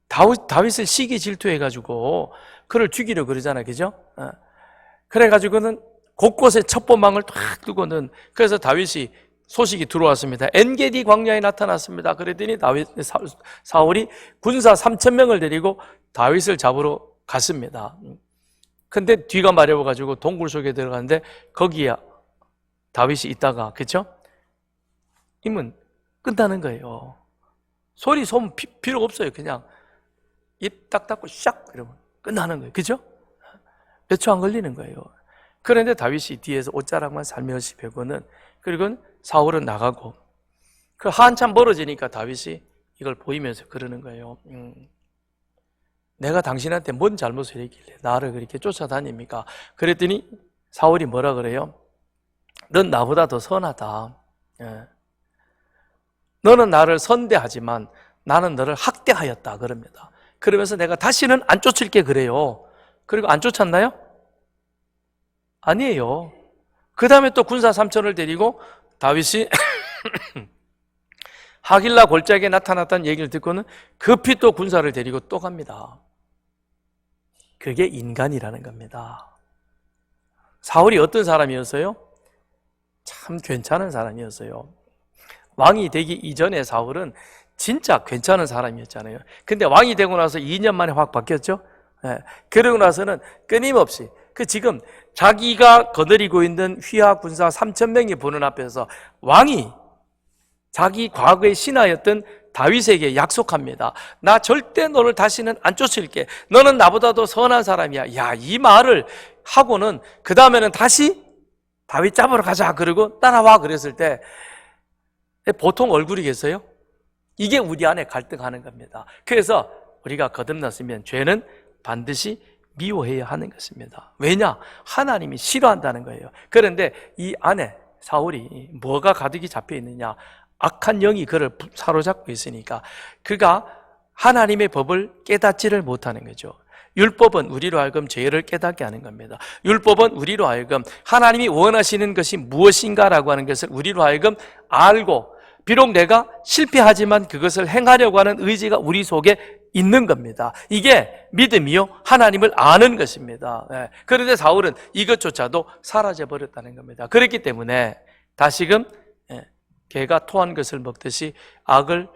다윗을 시기 질투해가지고 그를 죽이려고 그러잖아요. 그죠? 그래가지고는 곳곳에 첩보망을 탁 두고는 그래서 다윗이 소식이 들어왔습니다. 엔게디 광야에 나타났습니다. 그랬더니 사울이 군사 3,000명을 데리고 다윗을 잡으러 갔습니다. 근데 뒤가 마려워가지고 동굴 속에 들어갔는데 거기에 다윗이 있다가, 그쵸? 이면 끝나는 거예요. 소음 필요가 없어요. 그냥 입 딱 닫고 샥 이러면 끝나는 거예요. 그죠? 몇 초 안 걸리는 거예요. 그런데 다윗이 뒤에서 옷자락만 살며시 베고는, 그리고 사울은 나가고, 그 한참 멀어지니까 다윗이 이걸 보이면서 그러는 거예요. 내가 당신한테 뭔 잘못을 했길래 나를 그렇게 쫓아다닙니까? 그랬더니 사울이 뭐라 그래요? 넌 나보다 더 선하다. 너는 나를 선대하지만 나는 너를 학대하였다. 그럽니다. 그러면서 내가 다시는 안 쫓을게 그래요. 그리고 안 쫓았나요? 아니에요. 그 다음에 또 군사 3천을 데리고 다윗이 하길라 골짜기에 나타났다는 얘기를 듣고는 급히 또 군사를 데리고 또 갑니다. 그게 인간이라는 겁니다. 사울이 어떤 사람이었어요? 참 괜찮은 사람이었어요. 왕이 되기 이전에 사울은 진짜 괜찮은 사람이었잖아요. 근데 왕이 되고 나서 2년 만에 확 바뀌었죠. 그러고 나서는 끊임없이 지금 자기가 거느리고 있는 휘하 군사 3,000명이 보는 앞에서 왕이 자기 과거의 신하였던 다윗에게 약속합니다. 나 절대 너를 다시는 안 쫓을게. 너는 나보다 더 선한 사람이야. 야, 이 말을 하고는 그 다음에는 다시 다윗 잡으러 가자 그러고 따라와 그랬을 때 보통 얼굴이겠어요? 이게 우리 안에 갈등하는 겁니다. 그래서 우리가 거듭났으면 죄는 반드시 미워해야 하는 것입니다. 왜냐? 하나님이 싫어한다는 거예요. 그런데 이 안에 사울이 뭐가 가득히 잡혀 있느냐? 악한 영이 그를 사로잡고 있으니까 그가 하나님의 법을 깨닫지를 못하는 거죠. 율법은 우리로 하여금 죄를 깨닫게 하는 겁니다. 율법은 우리로 하여금 하나님이 원하시는 것이 무엇인가라고 하는 것을 우리로 하여금 알고, 비록 내가 실패하지만 그것을 행하려고 하는 의지가 우리 속에 있는 겁니다. 이게 믿음이요, 하나님을 아는 것입니다. 그런데 사울은 이것조차도 사라져버렸다는 겁니다. 그렇기 때문에 다시금 개가 토한 것을 먹듯이 악을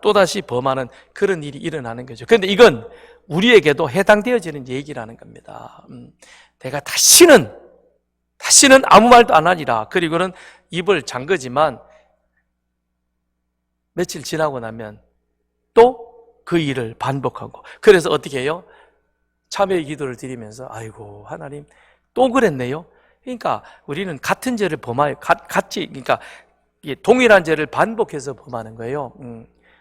또다시 범하는 그런 일이 일어나는 거죠. 그런데 이건 우리에게도 해당되어지는 얘기라는 겁니다. 내가 다시는 아무 말도 안 하리라. 그리고는 입을 잠그지만 며칠 지나고 나면 또 그 일을 반복하고, 그래서 어떻게 해요? 참회의 기도를 드리면서 아이고 하나님 또 그랬네요. 그러니까 우리는 같은 죄를 범하여 그러니까 동일한 죄를 반복해서 범하는 거예요.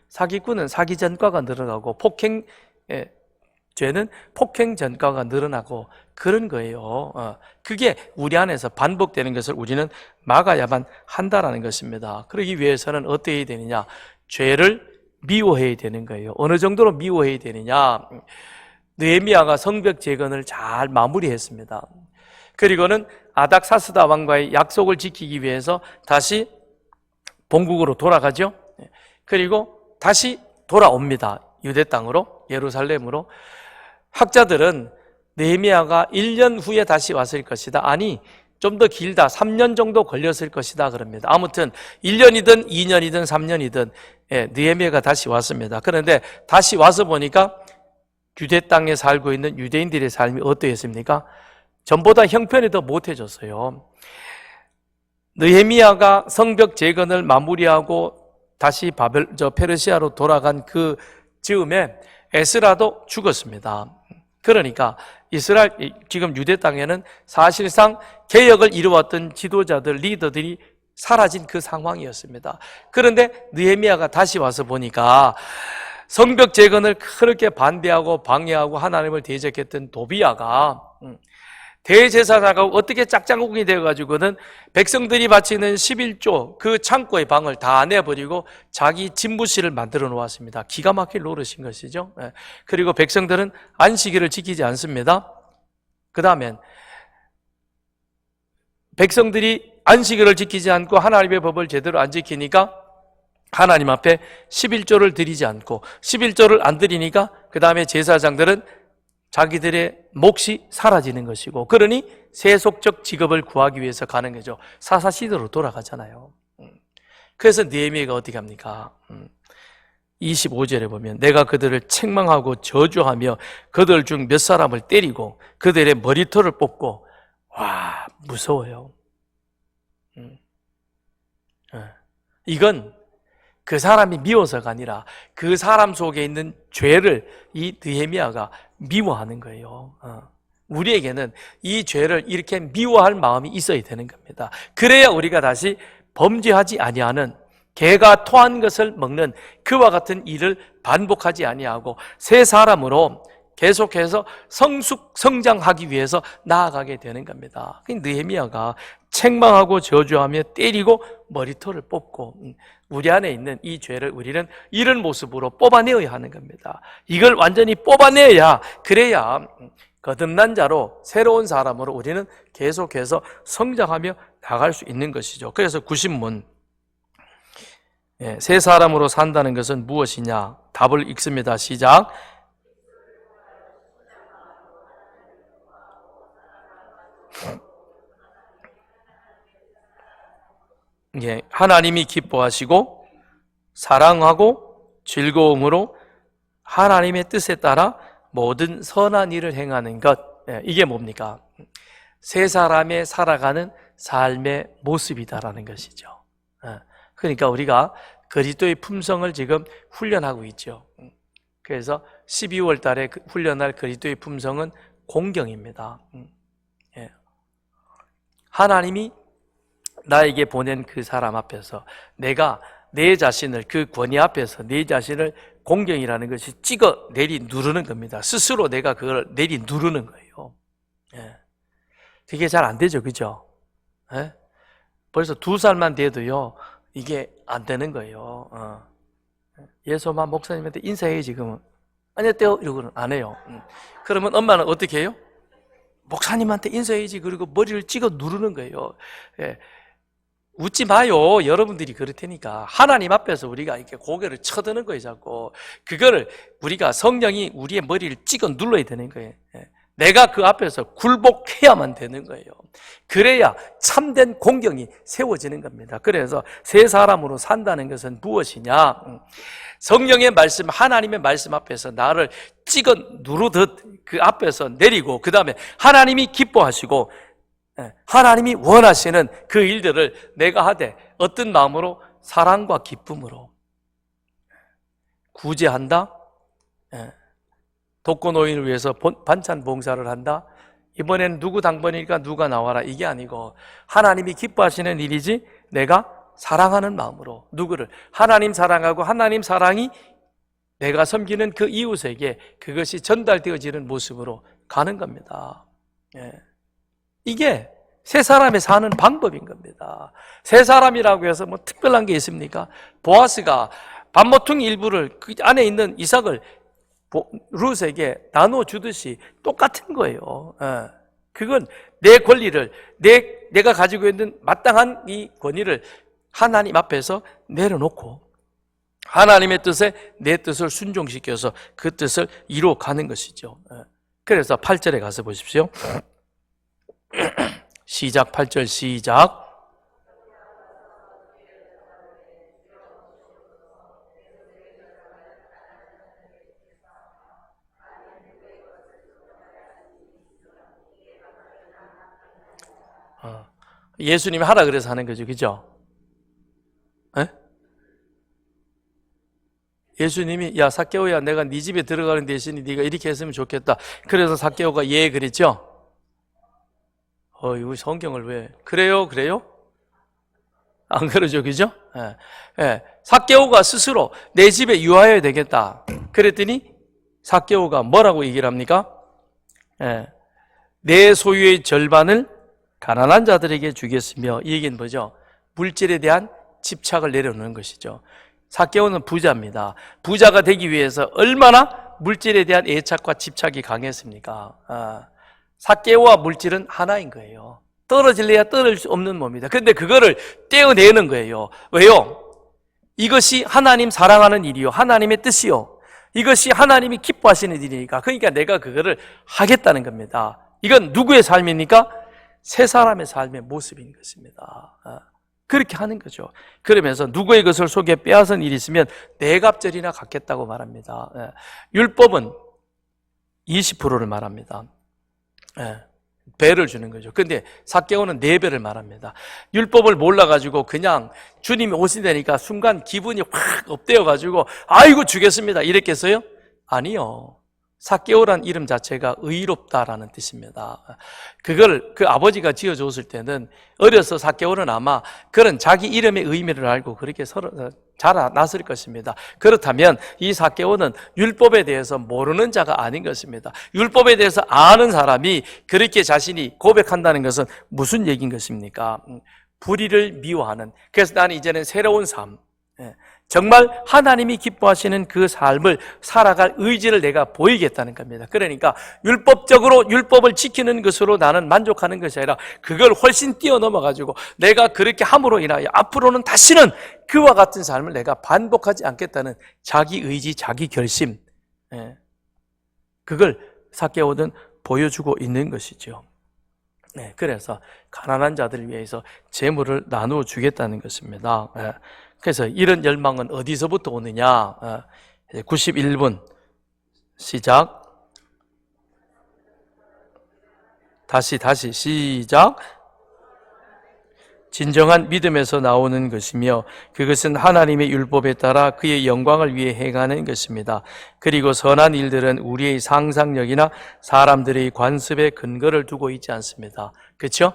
사기꾼은 사기 전과가 늘어나고 죄는 폭행 전과가 늘어나고 그런 거예요. 그게 우리 안에서 반복되는 것을 우리는 막아야만 한다라는 것입니다. 그러기 위해서는 어떻게 해야 되느냐? 죄를 미워해야 되는 거예요. 어느 정도로 미워해야 되느냐? 느헤미야가 성벽 재건을 잘 마무리했습니다. 그리고는 아닥사스다 왕과의 약속을 지키기 위해서 다시 본국으로 돌아가죠. 그리고 다시 돌아옵니다. 유대 땅으로, 예루살렘으로. 학자들은 느헤미야가 1년 후에 다시 왔을 것이다. 아니, 좀 더 길다. 3년 정도 걸렸을 것이다. 그럽니다. 아무튼 1년이든 2년이든 3년이든 느헤미야가 다시 왔습니다. 그런데 다시 와서 보니까 유대 땅에 살고 있는 유대인들의 삶이 어떠했습니까? 전보다 형편이 더 못해졌어요. 느헤미야가 성벽 재건을 마무리하고 다시 페르시아로 돌아간 그 즈음에 에스라도 죽었습니다. 그러니까 지금 유대 땅에는 사실상 개혁을 이루었던 지도자들, 리더들이 사라진 그 상황이었습니다. 그런데 느헤미야가 다시 와서 보니까 성벽 재건을 그렇게 반대하고 방해하고 하나님을 대적했던 도비야가 대제사장하고 어떻게 짝짝꿍이 되어가지고는 백성들이 바치는 11조 그 창고의 방을 다 내버리고 자기 집무실을 만들어 놓았습니다. 기가 막힐 노릇인 것이죠. 그리고 백성들은 안식일을 지키지 않습니다. 그 다음엔 백성들이 안식일을 지키지 않고 하나님의 법을 제대로 안 지키니까 하나님 앞에 11조를 드리지 않고 11조를 안 드리니까 그 다음에 제사장들은 자기들의 몫이 사라지는 것이고, 그러니 세속적 직업을 구하기 위해서 가는 거죠. 사사시대로 돌아가잖아요. 그래서 느헤미야가 어떻게 합니까? 25절에 보면 내가 그들을 책망하고 저주하며 그들 중 몇 사람을 때리고 그들의 머리털을 뽑고. 와, 무서워요. 이건 그 사람이 미워서가 아니라 그 사람 속에 있는 죄를 이 느헤미야가 미워하는 거예요. 우리에게는 이 죄를 이렇게 미워할 마음이 있어야 되는 겁니다. 그래야 우리가 다시 범죄하지 아니하는, 개가 토한 것을 먹는 그와 같은 일을 반복하지 아니하고 새 사람으로 계속해서 성장하기 위해서 나아가게 되는 겁니다. 느헤미야가 책망하고 저주하며 때리고 머리털을 뽑고, 우리 안에 있는 이 죄를 우리는 이런 모습으로 뽑아내어야 하는 겁니다. 이걸 완전히 뽑아내야, 그래야 거듭난 자로 새로운 사람으로 우리는 계속해서 성장하며 나갈 수 있는 것이죠. 그래서 구신문, 새 사람으로 산다는 것은 무엇이냐? 답을 읽습니다. 시작. 하나님이 기뻐하시고 사랑하고 즐거움으로 하나님의 뜻에 따라 모든 선한 일을 행하는 것. 이게 뭡니까? 새 사람의 살아가는 삶의 모습이다라는 것이죠. 그러니까 우리가 그리스도의 품성을 지금 훈련하고 있죠. 그래서 12월 달에 훈련할 그리스도의 품성은 공경입니다. 하나님이 나에게 보낸 그 사람 앞에서 내가 내 자신을, 그 권위 앞에서 내 자신을 공경이라는 것이 찍어 내리 누르는 겁니다. 스스로 내가 그걸 내리 누르는 거예요. 예. 그게 잘 안 되죠, 그죠? 예? 벌써 2살만 돼도요, 이게 안 되는 거예요. 예수만 목사님한테 인사해야지, 지금은. 안녕하세요, 이러고는 안 해요. 그러면 엄마는 어떻게 해요? 목사님한테 인사해야지. 그리고 머리를 찍어 누르는 거예요. 예. 웃지 마요. 여러분들이 그렇다니까. 하나님 앞에서 우리가 이렇게 고개를 쳐드는 거예요, 자꾸. 그거를 우리가 성령이 우리의 머리를 찍어 눌러야 되는 거예요. 내가 그 앞에서 굴복해야만 되는 거예요. 그래야 참된 공경이 세워지는 겁니다. 그래서 새 사람으로 산다는 것은 무엇이냐? 성령의 말씀, 하나님의 말씀 앞에서 나를 찍어 누르듯 그 앞에서 내리고, 그 다음에 하나님이 기뻐하시고 하나님이 원하시는 그 일들을 내가 하되 어떤 마음으로? 사랑과 기쁨으로 구제한다, 독거노인을 위해서 반찬 봉사를 한다. 이번엔 누구 당번이니까 누가 나와라, 이게 아니고 하나님이 기뻐하시는 일이지 내가 사랑하는 마음으로 누구를? 하나님 사랑하고 하나님 사랑이 내가 섬기는 그 이웃에게 그것이 전달되어지는 모습으로 가는 겁니다. 이게 새 사람이 사는 방법인 겁니다. 새 사람이라고 해서 뭐 특별한 게 있습니까? 보아스가 반모퉁이 일부를 그 안에 있는 이삭을 룻에게 나눠주듯이 똑같은 거예요. 그건 내 권리를, 내가 가지고 있는 마땅한 이 권위를 하나님 앞에서 내려놓고 하나님의 뜻에 내 뜻을 순종시켜서 그 뜻을 이루어가는 것이죠. 그래서 8절에 가서 보십시오. 시작. 8절 시작. 예수님이 하라 그래서 하는 거죠, 그죠? 예수님이 야 삭개오야, 내가 네 집에 들어가는 대신에 네가 이렇게 했으면 좋겠다. 그래서 삭개오가 예 그랬죠? 이거 성경을 왜 그래요? 안 그러죠, 그죠? 삭개오가 스스로 내 집에 유하여야 되겠다. 그랬더니 삭개오가 뭐라고 얘기를 합니까? 내 소유의 절반을 가난한 자들에게 주겠으며, 이 얘기는 뭐죠? 물질에 대한 집착을 내려놓는 것이죠. 삭개오는 부자입니다. 부자가 되기 위해서 얼마나 물질에 대한 애착과 집착이 강했습니까? 삭개오와 물질은 하나인 거예요. 떨어질래야 떨어질 수 없는 몸이다. 그런데 그거를 떼어내는 거예요. 왜요? 이것이 하나님 사랑하는 일이요, 하나님의 뜻이요, 이것이 하나님이 기뻐하시는 일이니까. 그러니까 내가 그거를 하겠다는 겁니다. 이건 누구의 삶입니까? 새 사람의 삶의 모습인 것입니다. 그렇게 하는 거죠. 그러면서 누구의 것을 속에 빼앗은 일이 있으면 네 갑절이나 갚겠다고 말합니다. 율법은 20%를 말합니다. 배를 주는 거죠. 근데 삭개오는 4배를 말합니다. 율법을 몰라가지고 그냥 주님이 오시다니까 순간 기분이 확 업되어가지고 아이고 주겠습니다 이랬겠어요? 아니요. 삭개오란 이름 자체가 의롭다라는 뜻입니다. 그걸 그 아버지가 지어줬을 때는 어려서 삭개오는 아마 그런 자기 이름의 의미를 알고 그렇게 서로 자라났을 것입니다. 그렇다면 이 삭개오는 율법에 대해서 모르는 자가 아닌 것입니다. 율법에 대해서 아는 사람이 그렇게 자신이 고백한다는 것은 무슨 얘기인 것입니까? 불의를 미워하는, 그래서 나는 이제는 새로운 삶, 정말 하나님이 기뻐하시는 그 삶을 살아갈 의지를 내가 보이겠다는 겁니다. 그러니까 율법적으로 율법을 지키는 것으로 나는 만족하는 것이 아니라 그걸 훨씬 뛰어넘어가지고 내가 그렇게 함으로 인하여 앞으로는 다시는 그와 같은 삶을 내가 반복하지 않겠다는 자기 의지, 자기 결심, 그걸 삭개오는 보여주고 있는 것이죠. 그래서 가난한 자들을 위해서 재물을 나누어 주겠다는 것입니다. 그래서 이런 열망은 어디서부터 오느냐? 91분 시작. 다시 시작. 진정한 믿음에서 나오는 것이며 그것은 하나님의 율법에 따라 그의 영광을 위해 행하는 것입니다. 그리고 선한 일들은 우리의 상상력이나 사람들의 관습에 근거를 두고 있지 않습니다. 그렇죠?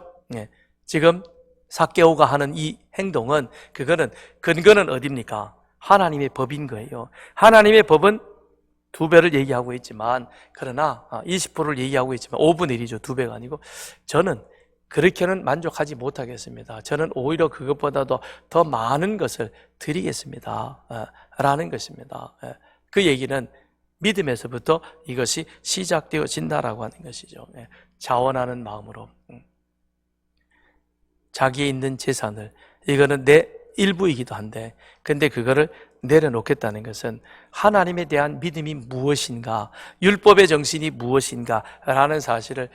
지금 삭개오가 하는 이 행동은 그거는 근거는 어디입니까? 하나님의 법인 거예요. 하나님의 법은 2배를 얘기하고 있지만, 그러나 20%를 얘기하고 있지만 5분의 1이죠. 2배가 아니고. 저는 그렇게는 만족하지 못하겠습니다. 저는 오히려 그것보다도 더 많은 것을 드리겠습니다 라는 것입니다. 그 얘기는 믿음에서부터 이것이 시작되어진다라고 하는 것이죠. 자원하는 마음으로 자기에 있는 재산을, 이거는 내 일부이기도 한데, 근데 그거를 내려놓겠다는 것은 하나님에 대한 믿음이 무엇인가, 율법의 정신이 무엇인가 라는 사실을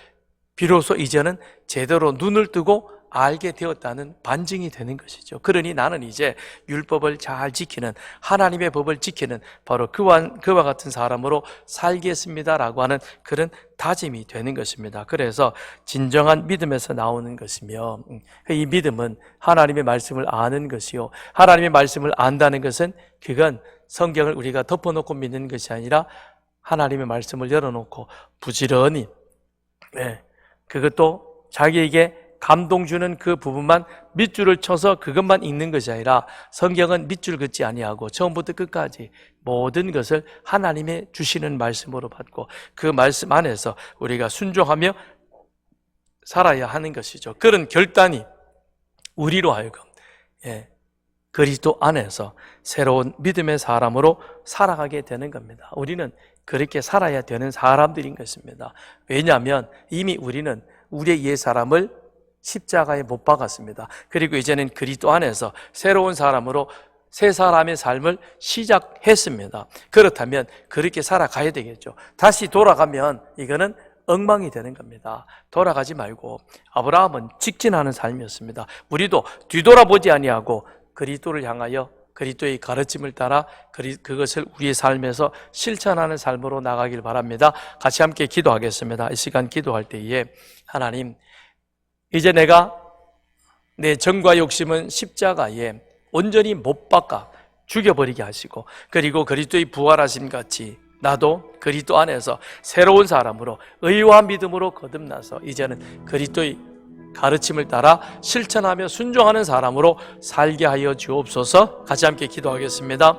비로소 이제는 제대로 눈을 뜨고 알게 되었다는 반증이 되는 것이죠. 그러니 나는 이제 율법을 잘 지키는, 하나님의 법을 지키는 바로 그와 같은 사람으로 살겠습니다라고 하는 그런 다짐이 되는 것입니다. 그래서 진정한 믿음에서 나오는 것이며, 이 믿음은 하나님의 말씀을 아는 것이요, 하나님의 말씀을 안다는 것은 그건 성경을 우리가 덮어놓고 믿는 것이 아니라 하나님의 말씀을 열어놓고 부지런히, 그것도 자기에게 감동 주는 그 부분만 밑줄을 쳐서 그것만 읽는 것이 아니라, 성경은 밑줄 긋지 아니하고 처음부터 끝까지 모든 것을 하나님의 주시는 말씀으로 받고 그 말씀 안에서 우리가 순종하며 살아야 하는 것이죠. 그런 결단이 우리로 하여금 그리스도 안에서 새로운 믿음의 사람으로 살아가게 되는 겁니다. 우리는 그렇게 살아야 되는 사람들인 것입니다. 왜냐하면 이미 우리는 우리의 옛 사람을 십자가에 못 박았습니다. 그리고 이제는 그리스도 안에서 새로운 사람으로 새 사람의 삶을 시작했습니다. 그렇다면 그렇게 살아가야 되겠죠. 다시 돌아가면 이거는 엉망이 되는 겁니다. 돌아가지 말고, 아브라함은 직진하는 삶이었습니다. 우리도 뒤돌아보지 아니하고 그리스도를 향하여 그리스도의 가르침을 따라 그것을 우리의 삶에서 실천하는 삶으로 나가길 바랍니다. 같이 함께 기도하겠습니다. 이 시간 기도할 때에, 하나님, 이제 내가 내 정과 욕심은 십자가에 온전히 못 박아 죽여버리게 하시고, 그리고 그리스도의 부활하심 같이 나도 그리스도 안에서 새로운 사람으로 의와 믿음으로 거듭나서 이제는 그리스도의 가르침을 따라 실천하며 순종하는 사람으로 살게 하여 주옵소서. 같이 함께 기도하겠습니다.